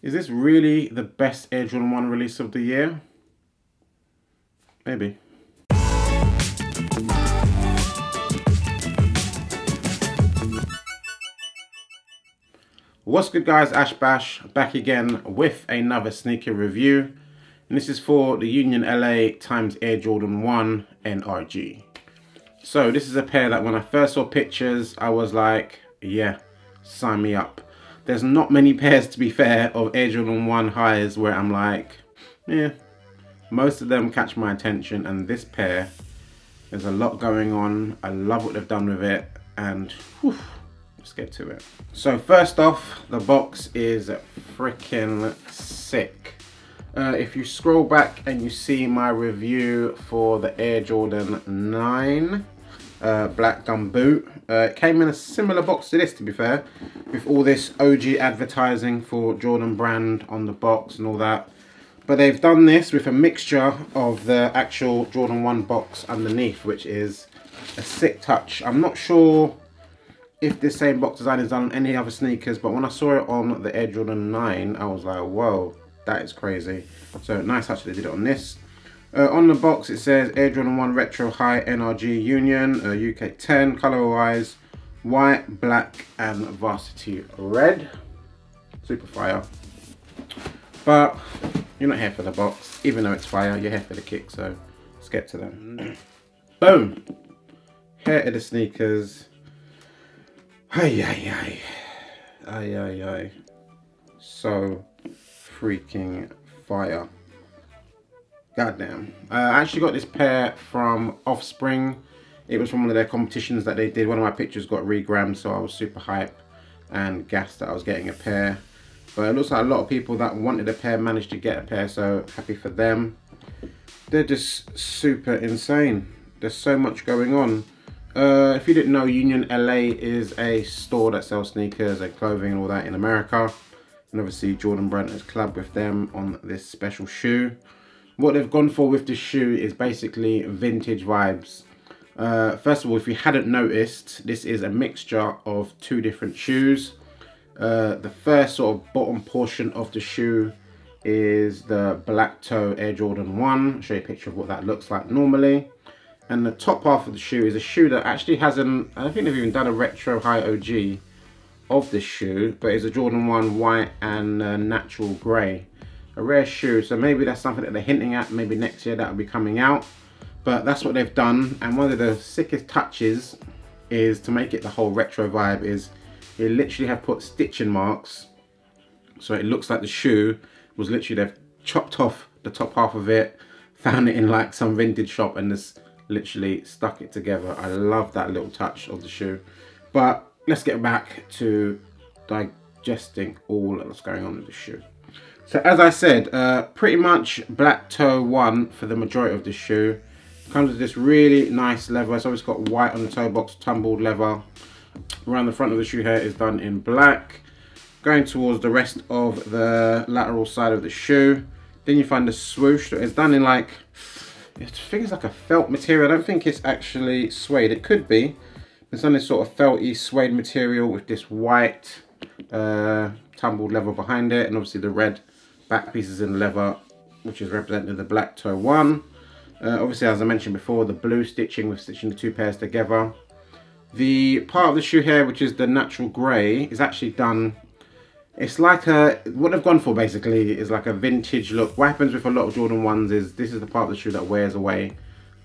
Is this really the best Air Jordan 1 release of the year? Maybe. What's good guys, Ash Bash back again with another sneaker review, and this is for the Union LA times Air Jordan 1 NRG. So this is a pair that when I first saw pictures I was like, yeah, sign me up. There's not many pairs, to be fair, of Air Jordan 1 highs where I'm like, yeah, most of them catch my attention, and this pair, there's a lot going on. I love what they've done with it, and whew, let's get to it. So first off, the box is freaking sick. If you scroll back and you see my review for the Air Jordan 9 black gum boot, it came in a similar box to this, to be fair, with all this OG advertising for Jordan brand on the box and all that. But they've done this with a mixture of the actual Jordan 1 box underneath, which is a sick touch. I'm not sure if this same box design is done on any other sneakers, but when I saw it on the Air Jordan 9, I was like, whoa, that is crazy. So nice touch they did it on this. On the box it says Air Jordan 1 Retro High NRG Union, UK 10, color wise, white, black and varsity red. Super fire. But you're not here for the box, even though it's fire, you're here for the kick, so let's get to them. Boom! Here are the sneakers. Ay, ay, ay. Ay, ay, ay. So freaking fire. Goddamn. I actually got this pair from Offspring. It was from one of their competitions that they did. One of my pictures got regrammed, so I was super hyped and gassed that I was getting a pair. But it looks like a lot of people that wanted a pair managed to get a pair, so happy for them. They're just super insane. There's so much going on. If you didn't know, Union LA is a store that sells sneakers and clothing and all that in America. And obviously Jordan brand has collabed with them on this special shoe. What they've gone for with this shoe is basically vintage vibes. First of all, if you hadn't noticed, this is a mixture of two different shoes. The first sort of bottom portion of the shoe is the black toe Air Jordan 1. I'll show you a picture of what that looks like normally. And the top half of the shoe is a shoe that actually hasn't, I don't think they've even done a retro high OG of this shoe, but it's a Jordan 1 white and natural grey. A rare shoe, so maybe that's something that they're hinting at. Maybe next year that will be coming out, but that's what they've done. And one of the sickest touches is to make it the whole retro vibe is they literally have put stitching marks, so it looks like the shoe was literally, they've chopped off the top half of it, found it in like some vintage shop and just literally stuck it together. I love that little touch of the shoe. But let's get back to digesting all that's going on with the shoe. So as I said, pretty much black toe 1 for the majority of the shoe. Comes with this really nice leather. So it's got white on the toe box, tumbled leather. Around the front of the shoe here is done in black. Going towards the rest of the lateral side of the shoe. Then you find the swoosh. It's done in like, I think it's like a felt material. I don't think it's actually suede. It could be. It's done this sort of felty suede material with this white tumbled leather behind it, and obviously the red back pieces in leather, which is represented in the black toe 1. Obviously, as I mentioned before, the blue stitching with stitching the two pairs together. The part of the shoe here, which is the natural grey, is actually done, it's like a, what they've gone for basically is like a vintage look. What happens with a lot of Jordan 1s is this is the part of the shoe that wears away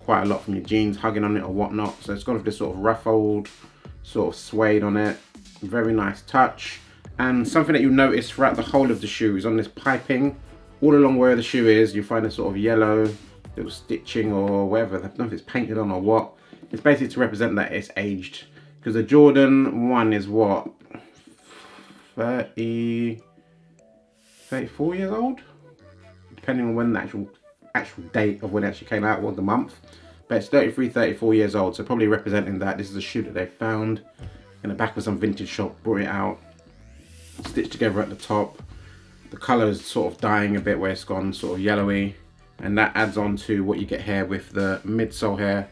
quite a lot from your jeans, hugging on it or whatnot. So it's gone with this sort of ruffled, sort of suede on it. Very nice touch. And something that you'll notice throughout the whole of the shoe is on this piping, all along where the shoe is, you find a sort of yellow little stitching or whatever. I don't know if it's painted on or what. It's basically to represent that it's aged. Because the Jordan 1 is what? 34 years old? Depending on when the actual date of when it actually came out, or the month. But it's 33, 34 years old. So probably representing that this is a shoe that they found in the back of some vintage shop, brought it out, stitched together at the top. The colour is sort of dying a bit where it's gone sort of yellowy, and that adds on to what you get here with the midsole here,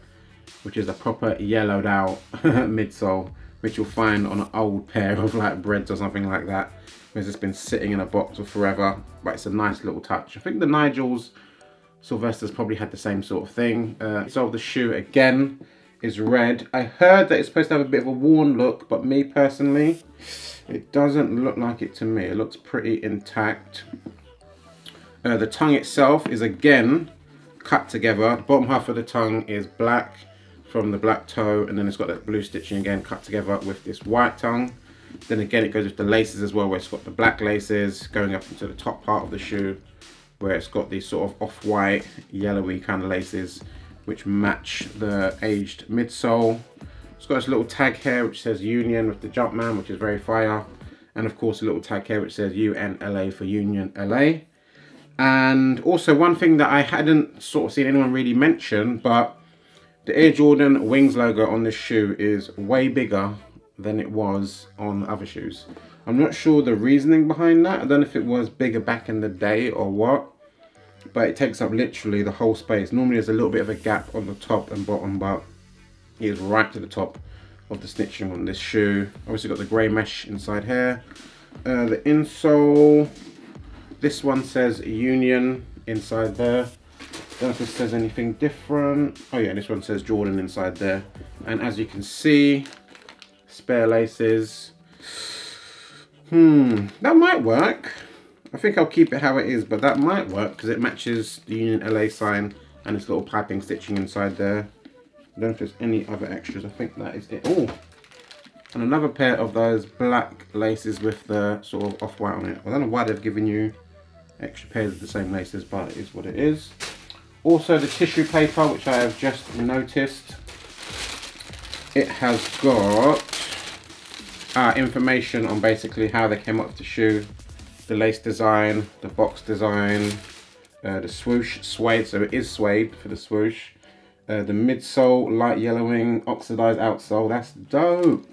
which is a proper yellowed out midsole, which you'll find on an old pair of like Breads or something like that, It's just been sitting in a box for forever, but it's a nice little touch. I think the Nigel's Sylvester's probably had the same sort of thing. So the shoe again is red. I heard that it's supposed to have a bit of a worn look, but me personally, it doesn't look like it to me. It looks pretty intact. The tongue itself is again cut together. The bottom half of the tongue is black from the black toe, and then it's got that blue stitching again cut together with this white tongue. Then again it goes with the laces as well, where it's got the black laces going up into the top part of the shoe, where it's got these sort of off-white, yellowy kind of laces which match the aged midsole. It's got this little tag here which says Union with the Jumpman, which is very fire. And of course a little tag here which says UNLA for Union LA. And also one thing that I hadn't sort of seen anyone really mention, but the Air Jordan Wings logo on this shoe is way bigger than it was on other shoes. I'm not sure the reasoning behind that. I don't know if it was bigger back in the day or what, but it takes up literally the whole space. Normally there's a little bit of a gap on the top and bottom, but it is right to the top of the stitching on this shoe. Obviously got the grey mesh inside here. The insole, this one says Union inside there. Don't know if this says anything different. Oh yeah, this one says Jordan inside there. And as you can see, spare laces. That might work. I think I'll keep it how it is, but that might work because it matches the Union LA sign and this little piping stitching inside there. I don't know if there's any other extras. I think that is it. Oh, and another pair of those black laces with the sort of off-white on it. I don't know why they've given you extra pairs of the same laces, but it is what it is. Also the tissue paper, which I have just noticed. It has got information on basically how they came up with the shoe, the lace design, the box design, the swoosh suede, so it is suede for the swoosh, the midsole light yellowing oxidized outsole, that's dope.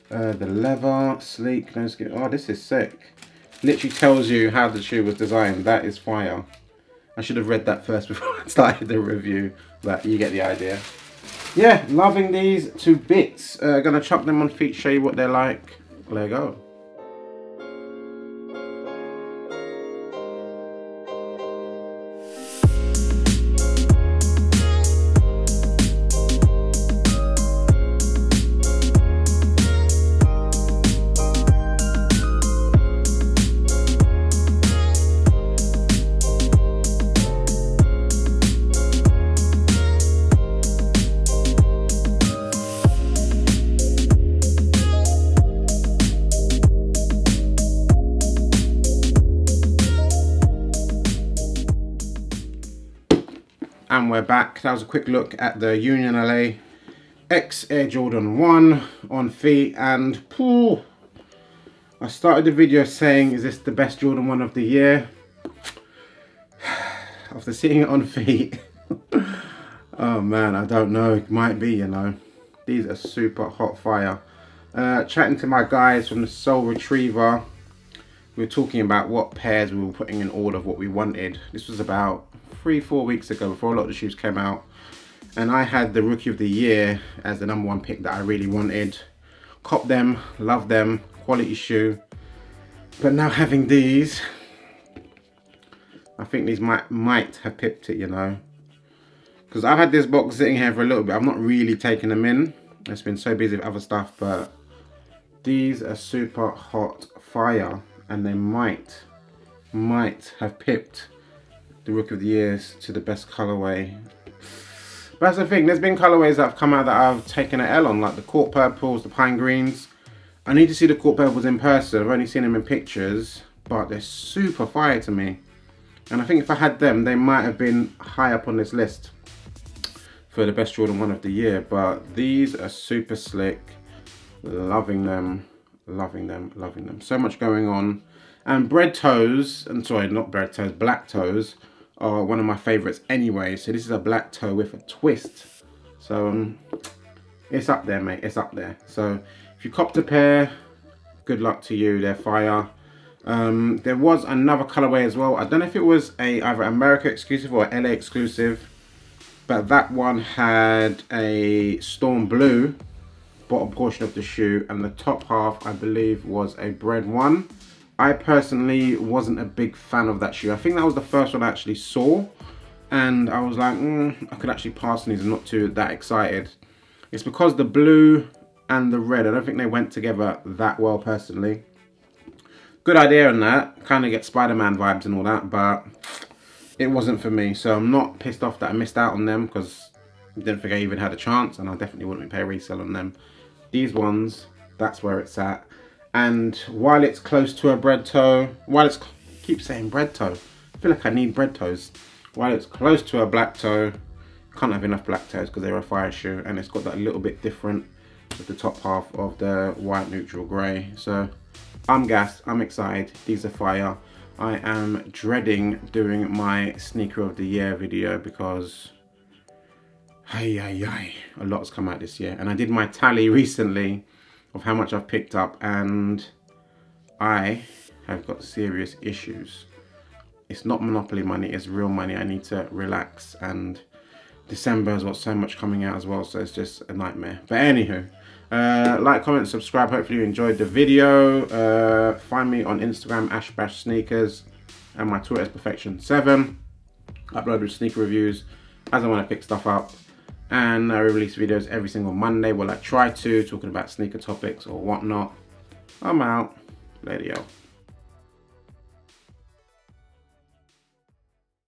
The leather sleek no skin. Oh, this is sick. Literally tells you how the shoe was designed. That is fire. I should have read that first before I started the review, but you get the idea. Yeah, loving these to bits. Gonna chuck them on feet, show you what they're like. There you go. And we're back. That was a quick look at the Union LA X Air Jordan 1 on feet, and I started the video saying, is this the best Jordan 1 of the year? After seeing it on feet, oh man, I don't know, it might be, you know. These are super hot fire. Chatting to my guys from the Soul Retriever, we were talking about what pairs we were putting in order of what we wanted. This was about 3-4 weeks ago, before a lot of the shoes came out, and I had the Rookie of the Year as the #1 pick that I really wanted. Cop them, love them, quality shoe. But now having these, I think these might have pipped it, you know, because I've had this box sitting here for a little bit. I've not really taken them in. It's been so busy with other stuff, but these are super hot fire, and they might have pipped the Rookie of the Years to the best colorway. But that's the thing, there's been colorways that have come out that I've taken an L on, like the Court Purples, the Pine Greens. I need to see the Court Purples in person. I've only seen them in pictures, but they're super fire to me. And I think if I had them, they might have been high up on this list for the best Jordan 1 of the year. But these are super slick. Loving them, loving them, loving them. So much going on. And bread toes, and sorry, not bread toes, black toes are one of my favorites anyway. So this is a black toe with a twist. So it's up there, mate, it's up there. So if you copped a pair, good luck to you, they're fire. There was another colorway as well. I don't know if it was either America exclusive or LA exclusive, but that one had a storm blue bottom portion of the shoe, and the top half I believe was a bread one, I personally wasn't a big fan of that shoe. I think that was the first one I actually saw, and I was like, I could actually pass on these. I'm not too that excited. It's because the blue and the red, I don't think they went together that well personally. Good idea on that, kind of get Spider-Man vibes and all that, but it wasn't for me. So I'm not pissed off that I missed out on them, because I didn't think I even had a chance, and I definitely wouldn't pay resale on them. These ones, that's where it's at. And while it's close to a bread toe, keep saying bread toe, I feel like I need bread toes. While it's close to a black toe, can't have enough black toes because they're a fire shoe, and it's got that little bit different with the top half of the white neutral grey. So I'm gassed, I'm excited, these are fire. I am dreading doing my sneaker of the year video because a lot's come out this year, and I did my tally recently of how much I've picked up, and I have got serious issues. It's not monopoly money, it's real money. I need to relax, and December has got so much coming out as well, so it's just a nightmare. But anywho, like, comment, subscribe. Hopefully you enjoyed the video. Find me on Instagram, ashbashsneakers, and my Twitter is perfection7. Upload with sneaker reviews as I want to pick stuff up, and I release videos every single Monday. Well, I try to, talking about sneaker topics or whatnot. I'm out. Later, yo.